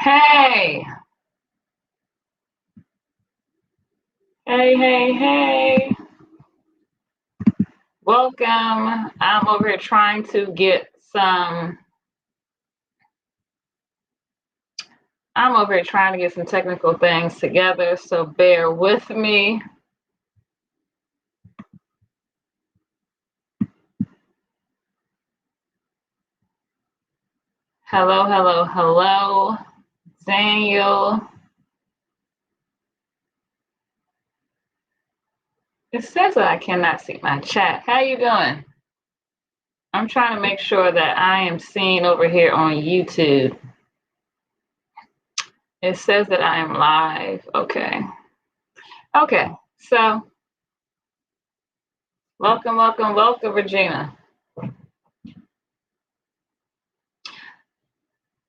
Hey, hey. Welcome. I'm over here trying to get some technical things together, so bear with me. Hello, Daniel. It says that I cannot see my chat. How you doing? I'm trying to make sure that I am seen over here on YouTube. It says that I am live. Okay, so welcome, Regina.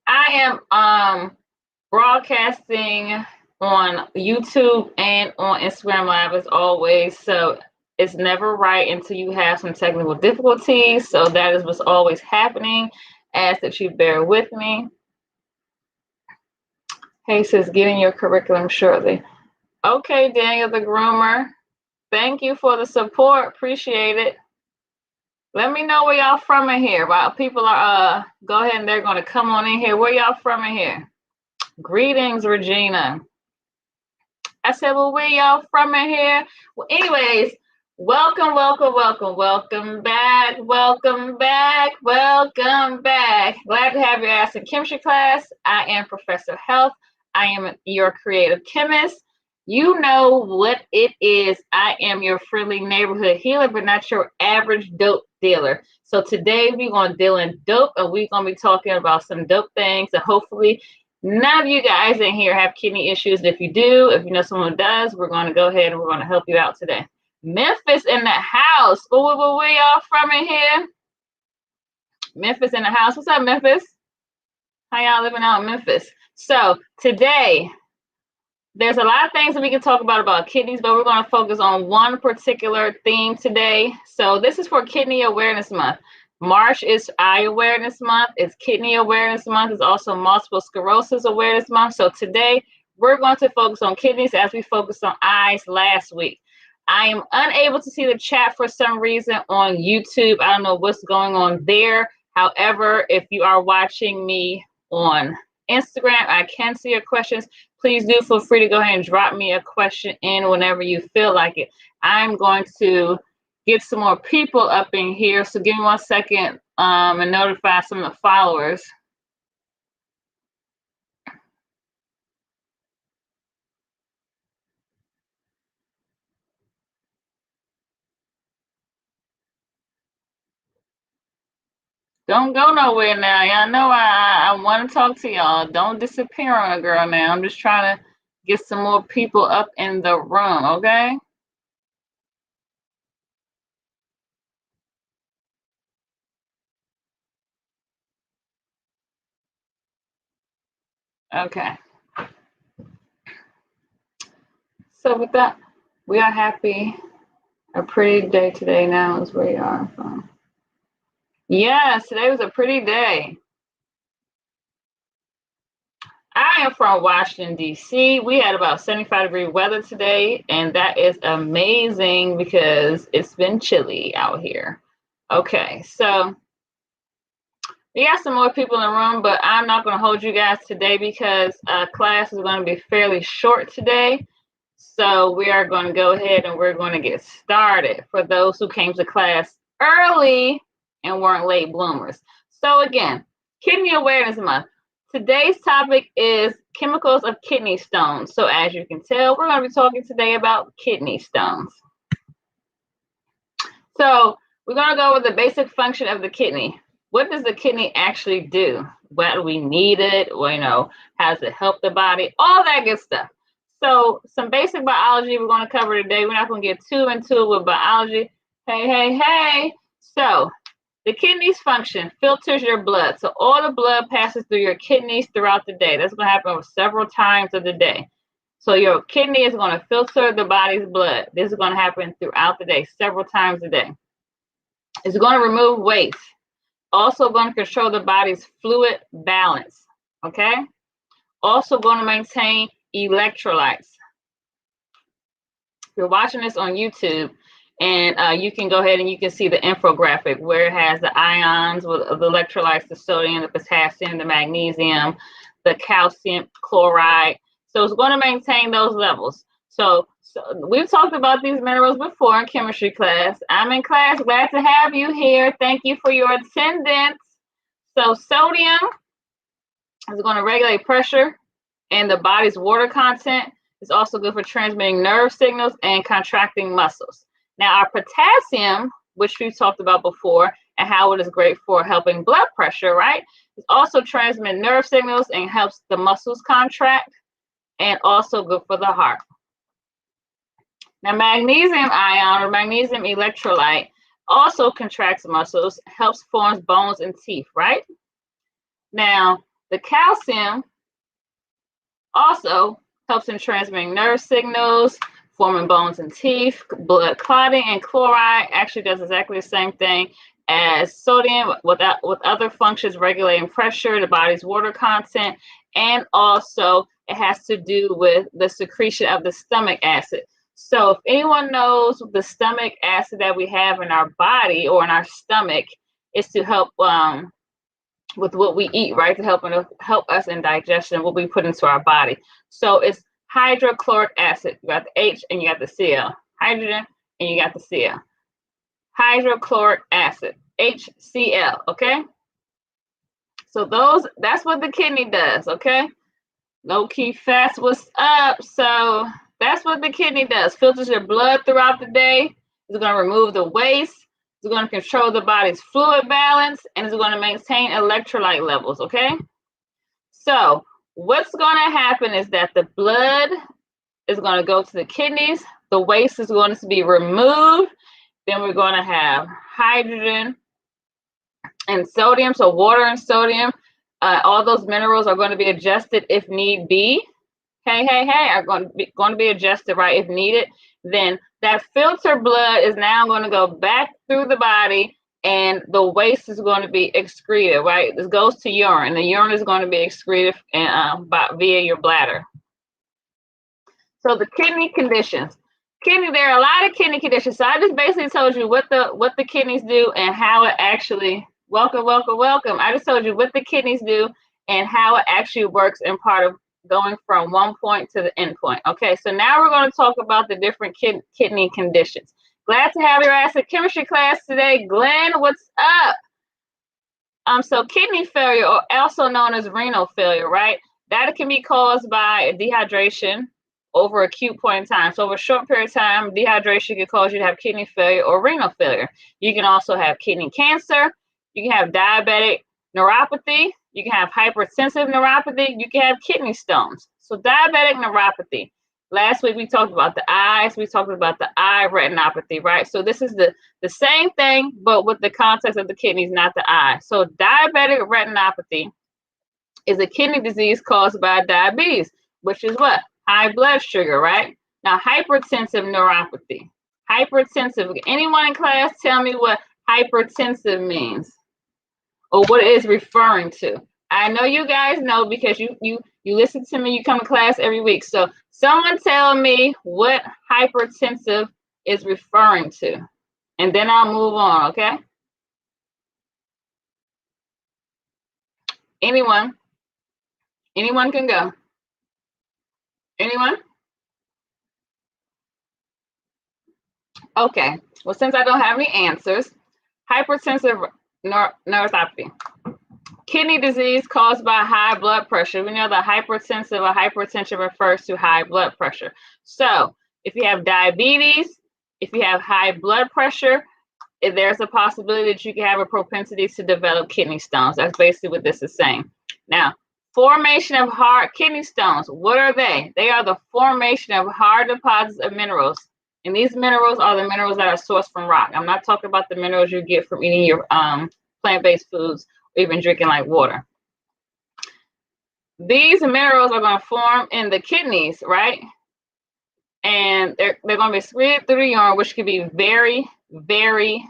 I am broadcasting on YouTube and on Instagram Live as always. So it's never right until you have some technical difficulties. So that is what's always happening. Ask that you bear with me. Hey, says getting your curriculum shortly. Okay, Daniel the groomer. Thank you for the support. Appreciate it. Let me know where y'all from in here. While people are go ahead and they're gonna come on in here. Where y'all from in here? Greetings, Regina. I said, well, where y'all from in here? Well, anyways, welcome back. Glad to have your ass in chemistry class. I am Professor Health. I am your creative chemist. You know what it is. I am your friendly neighborhood healer, but not your average dope dealer. So today we're going to deal in dope, and we're going to be talking about some dope things, and hopefully none of you guys in here have kidney issues. If you do, if you know someone who does, we're going to go ahead and we're going to help you out today. Memphis in the house. Where y'all from in here? Memphis in the house. What's up, Memphis? How y'all living out in Memphis? So today, there's a lot of things that we can talk about kidneys, but we're going to focus on one particular theme today. So this is for Kidney Awareness Month. March is Eye Awareness Month. It's Kidney Awareness Month. It's also Multiple Sclerosis Awareness Month. So today, we're going to focus on kidneys as we focused on eyes last week. I am unable to see the chat for some reason on YouTube. I don't know what's going on there. However, if you are watching me on Instagram, I can see your questions. Please do feel free to go ahead and drop me a question in whenever you feel like it. I'm going to get some more people up in here. So give me 1 second and notify some of the followers. Don't go nowhere now. Y'all know I want to talk to y'all. Don't disappear on a girl now. I'm just trying to get some more people up in the room, okay? Okay. So with that, we are happy. A pretty day today now is where you are from. Yes, today was a pretty day. I am from Washington, D.C. We had about 75-degree weather today, and that is amazing because it's been chilly out here. Okay, so we got some more people in the room, but I'm not going to hold you guys today because class is going to be fairly short today. So we are going to go ahead and we're going to get started for those who came to class early and weren't late bloomers. So again, Kidney Awareness Month. Today's topic is chemicals of kidney stones. So as you can tell, we're going to be talking today about kidney stones. So we're going to go over the basic function of the kidney. What does the kidney actually do? Why do we need it? Well, how does it help the body? All that good stuff. So some basic biology we're going to cover today. We're not going to get too into it with biology. Hey. So the kidneys function filters your blood. So all the blood passes through your kidneys throughout the day. That's going to happen several times of the day. So your kidney is going to filter the body's blood. This is going to happen throughout the day, several times a day. It's going to remove waste. Also going to control the body's fluid balance. Okay? Also going to maintain electrolytes. If you're watching this on YouTube, and you can go ahead and you can see the infographic where it has the ions with the electrolytes, the sodium, the potassium, the magnesium, the calcium chloride. So it's going to maintain those levels. So we've talked about these minerals before in chemistry class. I'm in class. Glad to have you here. Thank you for your attendance. So sodium is going to regulate pressure and the body's water content. It's also good for transmitting nerve signals and contracting muscles. Now, our potassium, which we've talked about before, and how it is great for helping blood pressure, right? It also transmits nerve signals and helps the muscles contract, and also good for the heart. Now, magnesium ion or magnesium electrolyte also contracts muscles, helps form bones and teeth, right? Now, the calcium also helps in transmitting nerve signals, forming bones and teeth, blood clotting, and chloride actually does exactly the same thing as sodium with other functions regulating pressure, the body's water content, and also it has to do with the secretion of the stomach acid. So if anyone knows the stomach acid that we have in our body or in our stomach is to help with what we eat, right? To help us in digestion, what we put into our body. So it's hydrochloric acid. You got the H and you got the Cl. Hydrogen and you got the Cl. Hydrochloric acid, HCl, okay? So that's what the kidney does, okay? Low key fast, what's up? So that's what the kidney does. Filters your blood throughout the day. It's going to remove the waste. It's going to control the body's fluid balance, and it's going to maintain electrolyte levels, okay? So what's going to happen is that the blood is going to go to the kidneys. The waste is going to be removed. Then we're going to have hydrogen and sodium, so water and sodium. All those minerals are going to be adjusted if need be. Are going to be adjusted, right, if needed. Then that filtered blood is now going to go back through the body, and the waste is going to be excreted, right? This goes to urine. The urine is going to be excreted via your bladder. So the kidney conditions. There are a lot of kidney conditions. So I just basically told you what the kidneys do and how it actually, welcome. I just told you what the kidneys do and how it actually works in part of going from one point to the end point. Okay, so now we're going to talk about the different kidney conditions. Glad to have your ass in chemistry class today. Glenn, what's up? So kidney failure, or also known as renal failure, right? That can be caused by dehydration over an acute point in time. So over a short period of time, dehydration can cause you to have kidney failure or renal failure. You can also have kidney cancer. You can have diabetic neuropathy. You can have hypertensive neuropathy. You can have kidney stones. So diabetic neuropathy. Last week we talked about the eyes. We talked about the eye retinopathy, right? So this is the same thing, but with the context of the kidneys, not the eye. So diabetic retinopathy is a kidney disease caused by diabetes, which is what? High blood sugar, right? Now, hypertensive neuropathy. Hypertensive. Anyone in class tell me what hypertensive means or what it is referring to? I know you guys know because you listen to me, you come to class every week. So someone tell me what hypertensive is referring to, and then I'll move on, okay? Anyone? Anyone can go. Anyone? Okay. Well, since I don't have any answers, hypertensive neuropathy. Kidney disease caused by high blood pressure. We know that hypertensive or hypertension refers to high blood pressure. So if you have diabetes, if you have high blood pressure, there's a possibility that you can have a propensity to develop kidney stones. That's basically what this is saying. Now, formation of hard kidney stones. What are they? They are the formation of hard deposits of minerals. And these minerals are the minerals that are sourced from rock. I'm not talking about the minerals you get from eating your plant-based foods or even drinking like water. These minerals are going to form in the kidneys, right? And they're going to be excreted through the urine, which can be very, very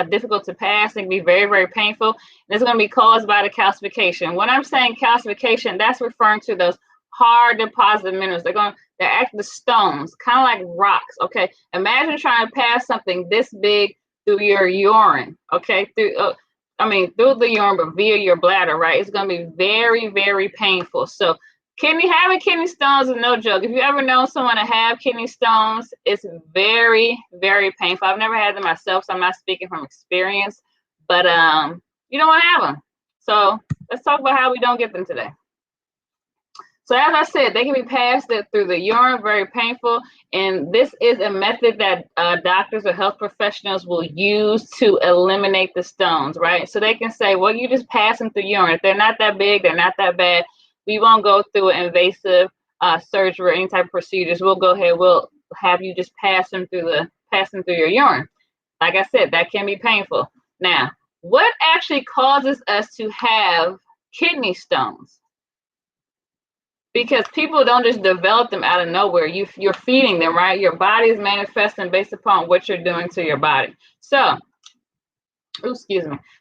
difficult to pass. It can be very, very painful. And it's going to be caused by the calcification. When I'm saying calcification, that's referring to those hard deposit minerals. They're acting as stones, kind of like rocks. Okay, imagine trying to pass something this big through your urine. Okay, through the urine, but via your bladder, right? It's going to be very, very painful. So having kidney stones is no joke. If you ever know someone to have kidney stones, it's very, very painful. I've never had them myself, so I'm not speaking from experience, but you don't want to have them. So let's talk about how we don't get them today. So as I said, they can be passed through the urine, very painful. And this is a method that doctors or health professionals will use to eliminate the stones, right? So they can say, well, you just pass them through urine. If they're not that big, they're not that bad, we won't go through an invasive surgery or any type of procedures. We'll go ahead, we'll have you just pass them through your urine. Like I said, that can be painful. Now, what actually causes us to have kidney stones? Because people don't just develop them out of nowhere. You're feeding them, right? Your body is manifesting based upon what you're doing to your body. So,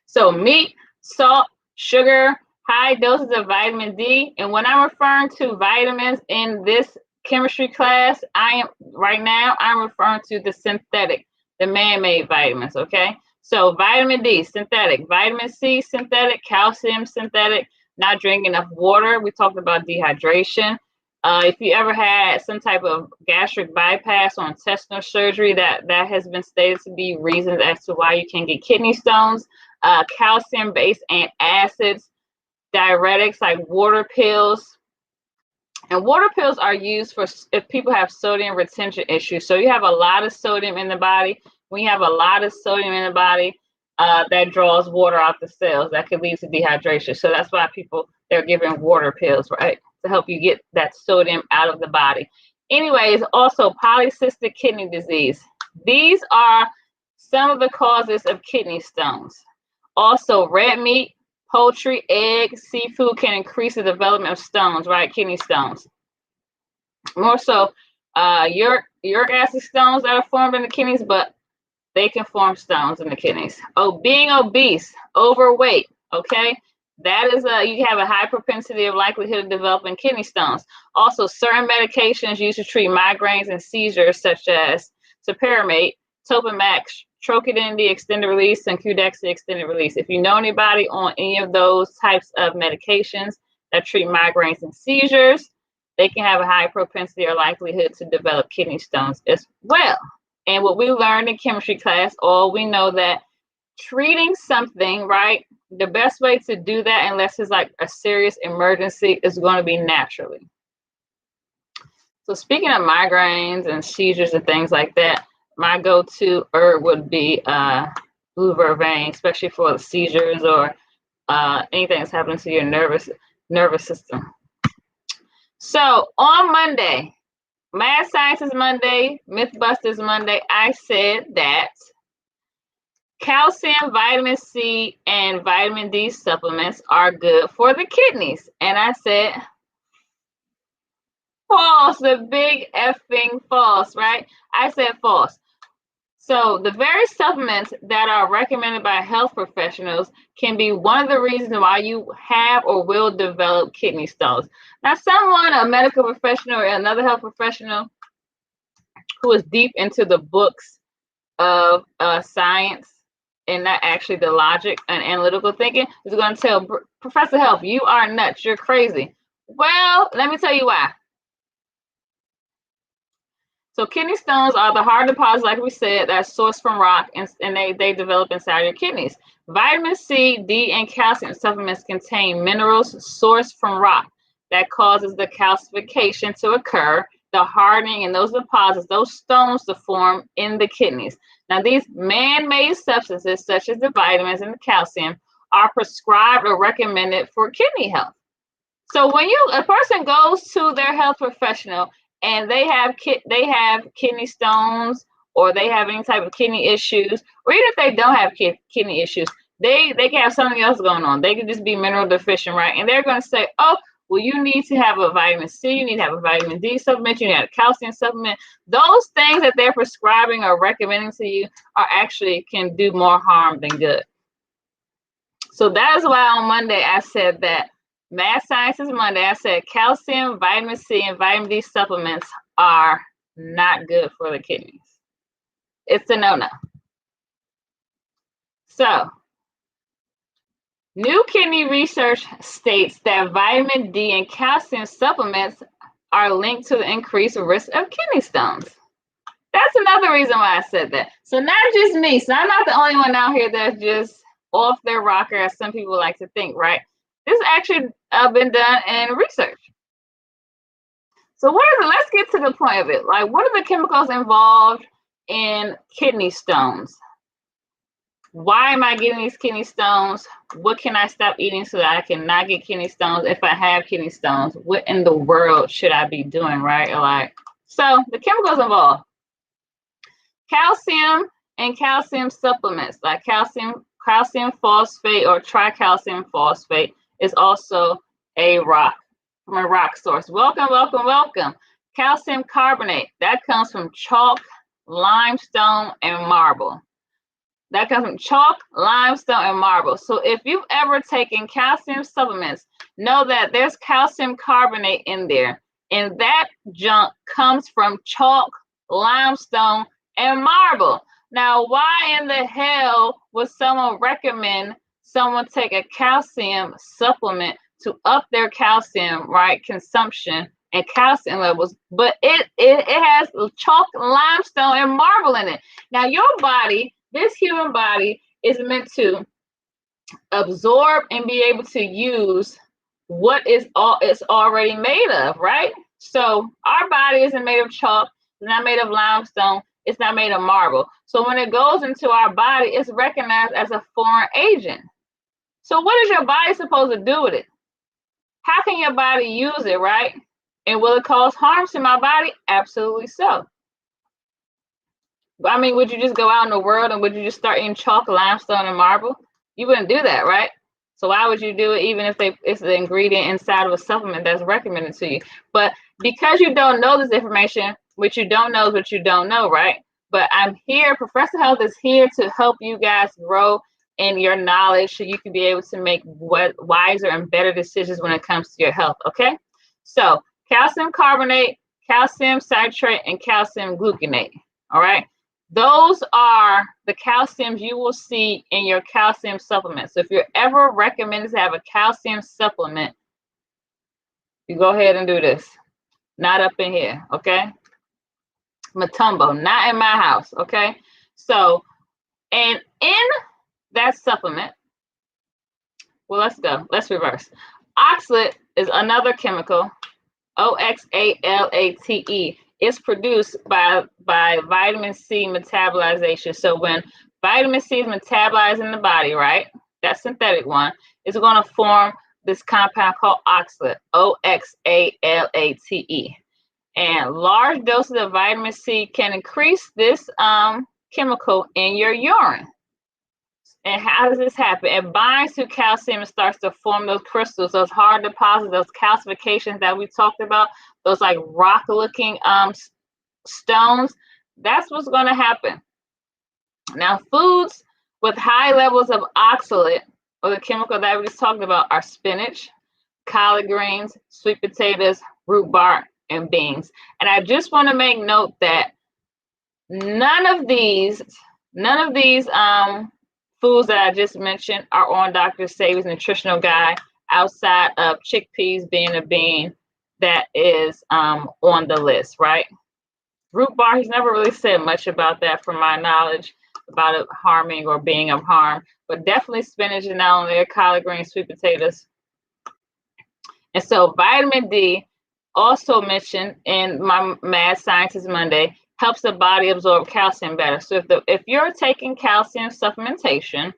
So meat, salt, sugar, high doses of vitamin D. And when I'm referring to vitamins in this chemistry class, I'm referring to the synthetic, the man-made vitamins, okay? So vitamin D, synthetic, vitamin C, synthetic, calcium, synthetic, not drinking enough water. We talked about dehydration. If you ever had some type of gastric bypass or intestinal surgery, that has been stated to be reasons as to why you can get kidney stones. Calcium-based antacids, diuretics like water pills. And water pills are used for if people have sodium retention issues. So you have a lot of sodium in the body. When you have a lot of sodium in the body, that draws water out the cells. That could lead to dehydration. So that's why they're giving water pills, right? To help you get that sodium out of the body. Anyways, also polycystic kidney disease. These are some of the causes of kidney stones. Also, red meat, poultry, eggs, seafood can increase the development of stones, right? Kidney stones. More so, uric acid stones that are formed in the kidneys, but they can form stones in the kidneys. Being obese, overweight, okay? That is you have a high propensity of likelihood of developing kidney stones. Also, certain medications used to treat migraines and seizures, such as topiramate, Topamax, Trocidin D extended release, and Qdexy extended release. If you know anybody on any of those types of medications that treat migraines and seizures, they can have a high propensity or likelihood to develop kidney stones as well. And what we learned in chemistry class, we know that treating something, right, the best way to do that, unless it's like a serious emergency, is going to be naturally. So speaking of migraines and seizures and things like that, my go-to herb would be blue vervain, especially for the seizures or anything that's happening to your nervous system. So on Monday, Mad Sciences Monday, Mythbusters Monday, I said that calcium, vitamin C, and vitamin D supplements are good for the kidneys. And I said false, the big effing false, right? I said false. So the very supplements that are recommended by health professionals can be one of the reasons why you have or will develop kidney stones. Now, a medical professional or another health professional who is deep into the books of science and not actually the logic and analytical thinking is going to tell Professor Health, you are nuts, you're crazy. Well, let me tell you why. So kidney stones are the hard deposits, like we said, that's sourced from rock, and they develop inside your kidneys. Vitamin C, D, and calcium supplements contain minerals sourced from rock that causes the calcification to occur, the hardening, and those deposits, those stones to form in the kidneys. Now, these man-made substances, such as the vitamins and the calcium, are prescribed or recommended for kidney health. So when a person goes to their health professional and they have kidney stones, or they have any type of kidney issues, or even if they don't have kidney issues, they can have something else going on. They can just be mineral deficient, right? And they're going to say, oh, Well, you need to have a vitamin C, you need to have a vitamin D supplement, you need to have a calcium supplement. Those things that they're prescribing or recommending to you are actually can do more harm than good. So that is why on Monday I said that Math Sciences Monday, I said calcium, vitamin C, and vitamin D supplements are not good for the kidneys. It's a no-no. So, new kidney research states that vitamin D and calcium supplements are linked to the increased risk of kidney stones. That's another reason why I said that. So not just me. So I'm not the only one out here that's just off their rocker, as some people like to think, right? This actually been done in research. So let's get to the point of it. Like, what are the chemicals involved in kidney stones? Why am I getting these kidney stones? What can I stop eating so that I cannot get kidney stones if I have kidney stones? What in the world should I be doing, right? Like, so the chemicals involved. Calcium and calcium supplements, like calcium phosphate or tricalcium phosphate is also a rock, from a rock source. Welcome, welcome, welcome. Calcium carbonate, that comes from chalk, limestone, and marble. That comes from chalk, limestone, and marble. So if you've ever taken calcium supplements, know that there's calcium carbonate in there. And that junk comes from chalk, limestone, and marble. Now, why in the hell would someone recommend someone take a calcium supplement to up their calcium, right, consumption and calcium levels? But it has chalk, limestone, and marble in it. Now, your body, this human body, is meant to absorb and be able to use what it's already made of, right? So our body isn't made of chalk, it's not made of limestone, it's not made of marble. So when it goes into our body, it's recognized as a foreign agent. So what is your body supposed to do with it? How can your body use it, right? And will it cause harm to my body? Absolutely so. I mean, would you just go out in the world and would you just start eating chalk, limestone, and marble? You wouldn't do that, right? So why would you do it even if it's the ingredient inside of a supplement that's recommended to you? But because you don't know this information, what you don't know is what you don't know, right? But I'm here, Professor Health is here to help you guys grow in your knowledge so you can be able to make wiser and better decisions when it comes to your health, okay? So calcium carbonate, calcium citrate, and calcium gluconate, all right? Those are the calciums you will see in your calcium supplement. So if you're ever recommended to have a calcium supplement, you go ahead and do this. Not up in here, okay? Matumbo, not in my house, okay? So, and in that supplement, well, let's go. Let's reverse. Oxalate is another chemical, oxalate. It's produced by vitamin C metabolization. So when vitamin C is metabolized in the body, right, that synthetic one, is going to form this compound called oxalate, oxalate. And large doses of vitamin C can increase this chemical in your urine. And how does this happen? It binds to calcium and starts to form those crystals, those hard deposits, those calcifications that we talked about, those like rock-looking stones. That's what's going to happen. Now, foods with high levels of oxalate, or the chemical that we just talked about, are spinach, collard greens, sweet potatoes, root bark, and beans. And I just want to make note that none of these foods that I just mentioned are on Dr. Sebi's nutritional guide, outside of chickpeas being a bean that is on the list, right? Root bar, he's never really said much about that from my knowledge, about it harming or being of harm, but definitely spinach and not only collard greens, sweet potatoes. And so vitamin D, also mentioned in my Mad Scientist Monday, helps the body absorb calcium better. So if you're taking calcium supplementation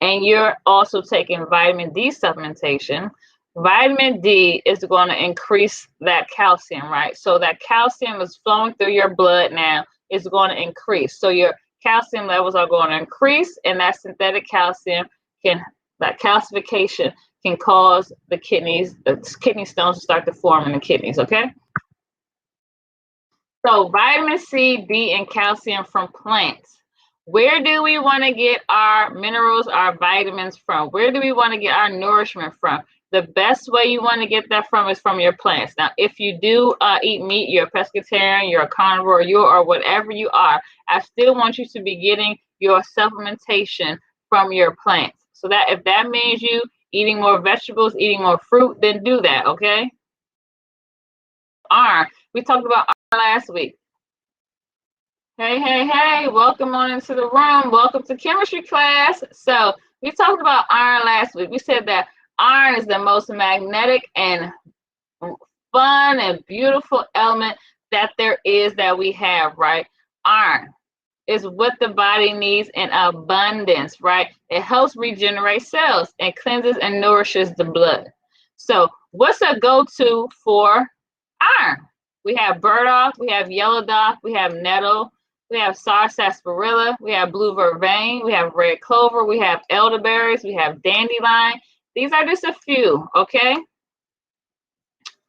and you're also taking vitamin D supplementation, vitamin D is going to increase that calcium, right? So that calcium is flowing through your blood now, is going to increase. So your calcium levels are going to increase, and that synthetic calcium can That calcification can cause the kidney stones to start to form in the kidneys, okay? So vitamin C, D, and calcium from plants. Where do we want to get our minerals, our vitamins from? Where do we want to get our nourishment from? The best way you want to get that from is from your plants. Now, if you do eat meat, you're a pescatarian, you're a carnivore, you or whatever you are, I still want you to be getting your supplementation from your plants. So that if that means you eating more vegetables, eating more fruit, then do that, okay? Iron. We talked about iron last week. Hey, welcome on into the room. Welcome to chemistry class. So we talked about iron last week. We said that iron is the most magnetic and fun and beautiful element that there is that we have, right? Iron is what the body needs in abundance, right? It helps regenerate cells and cleanses and nourishes the blood. So what's a go-to for iron? We have burdock, we have yellow dock, we have nettle, we have sarsaparilla, we have blue vervain, we have red clover, we have elderberries, we have dandelion. These are just a few, okay?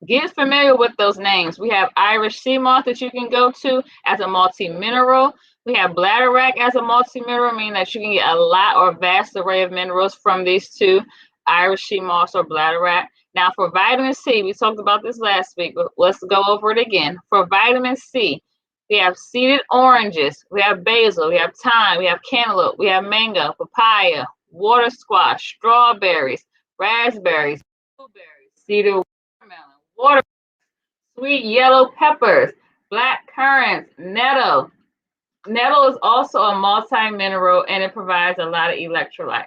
Get familiar with those names. We have Irish sea moth that you can go to as a multi-mineral. We have bladderwrack as a multi-mineral, meaning that you can get a lot or vast array of minerals from these two, Irish sea moth or bladderwrack. Now for vitamin C, we talked about this last week, but let's go over it again. For vitamin C, we have seeded oranges, we have basil, we have thyme, we have cantaloupe, we have mango, papaya, water squash, strawberries, raspberries, blueberries, seeded watermelon, water, sweet yellow peppers, black currants, nettle. Nettle is also a multi-mineral and it provides a lot of electrolytes.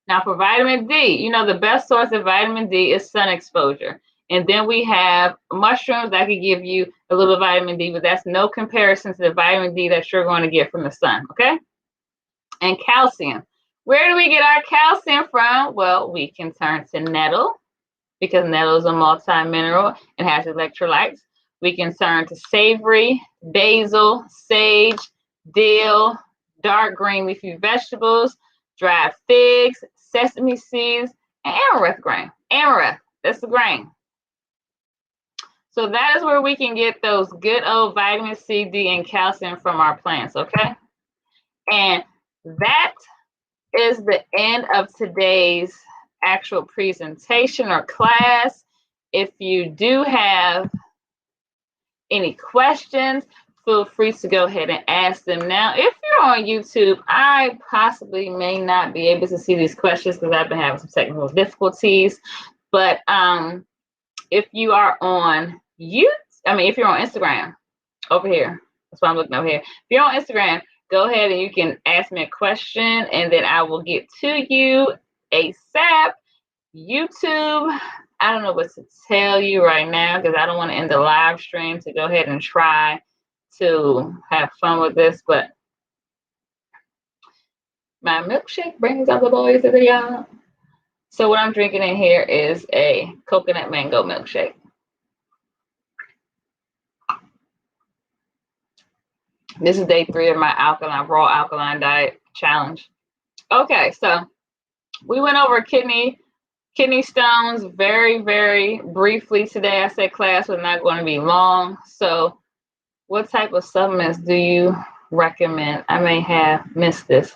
Now for vitamin D, you know, the best source of vitamin D is sun exposure. And then we have mushrooms that can give you a little vitamin D, but that's no comparison to the vitamin D that you're going to get from the sun, okay? And calcium. Where do we get our calcium from? Well, we can turn to nettle because nettle is a multi-mineral and has electrolytes. We can turn to savory, basil, sage, dill, dark green leafy vegetables, dried figs, sesame seeds, and amaranth grain. Amaranth, that's the grain. So that is where we can get those good old vitamin C, D, and calcium from our plants, okay? And that is the end of today's actual presentation or class. If you do have any questions, feel free to go ahead and ask them now. If you're on YouTube, I possibly may not be able to see these questions because I've been having some technical difficulties. But if you are on if you're on Instagram, over here, that's why I'm looking over here. If you're on Instagram, go ahead and you can ask me a question and then I will get to you ASAP. YouTube, I don't know what to tell you right now because I don't want to end the live stream to go ahead and try to have fun with this, but my milkshake brings out the boys of the young. So what I'm drinking in here is a coconut mango milkshake. This is day 3 of my raw alkaline diet challenge. Okay, so we went over kidney stones very, very briefly today. I said class was not going to be long. So what type of supplements do you recommend? I may have missed this.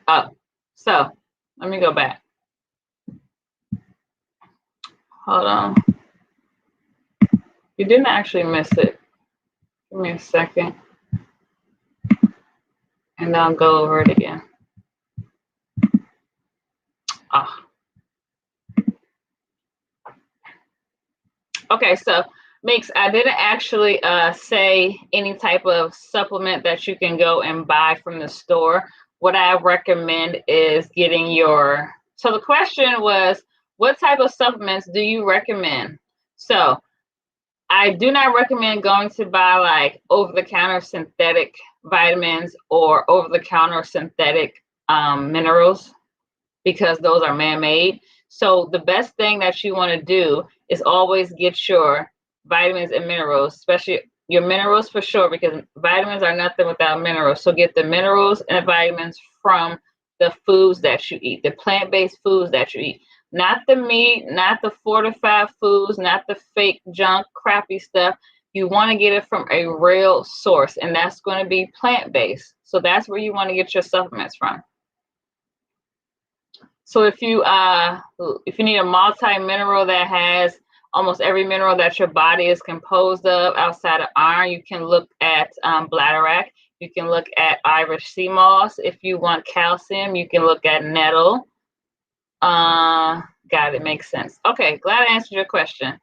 Oh, so let me go back. Hold on. You didn't actually miss it. Give me a second. And I'll go over it again. Ah. Okay, so Mix, I didn't actually say any type of supplement that you can go and buy from the store. What I recommend is getting so the question was, what type of supplements do you recommend? So I do not recommend going to buy like over-the-counter synthetic vitamins or over-the-counter synthetic minerals because those are man-made. So the best thing that you want to do is always get your vitamins and minerals, especially your minerals for sure, because vitamins are nothing without minerals. So get the minerals and vitamins from the foods that you eat, the plant-based foods that you eat. Not the meat, not the fortified foods, not the fake junk, crappy stuff. You want to get it from a real source, and that's going to be plant-based. So that's where you want to get your supplements from. So if you need a multi-mineral that has almost every mineral that your body is composed of outside of iron, you can look at bladderwrack. You can look at Irish sea moss. If you want calcium, you can look at nettle. Got it, makes sense. Okay, glad I answered your question.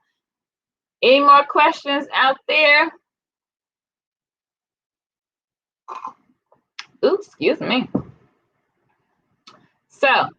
Any more questions out there? Oops, excuse me. So,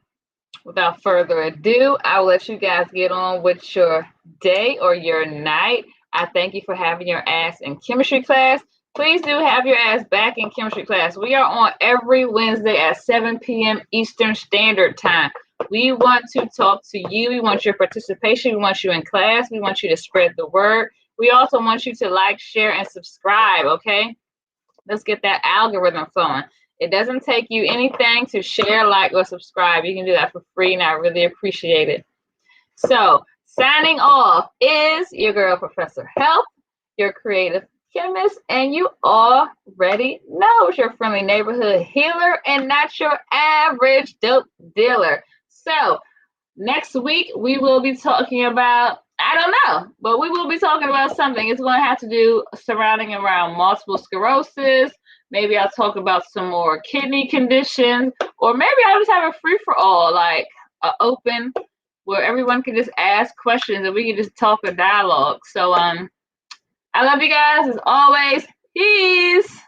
without further ado, I'll let you guys get on with your day or your night. I thank you for having your ass in chemistry class. Please do have your ass back in chemistry class. We are on every Wednesday at 7 p.m. Eastern Standard Time. We want to talk to you. We want your participation. We want you in class. We want you to spread the word. We also want you to like, share, and subscribe, okay? Let's get that algorithm flowing. It doesn't take you anything to share, like, or subscribe. You can do that for free, and I really appreciate it. So, signing off is your girl, Professor Health, your creative chemist, and you already know it's your friendly neighborhood healer and not your average dope dealer. So, next week, we will be talking about, I don't know, but we will be talking about something. It's going to have to do surrounding around multiple sclerosis. Maybe I'll talk about some more kidney conditions, or maybe I'll just have a free-for-all, like open, where everyone can just ask questions and we can just talk a dialogue. So I love you guys as always. Peace.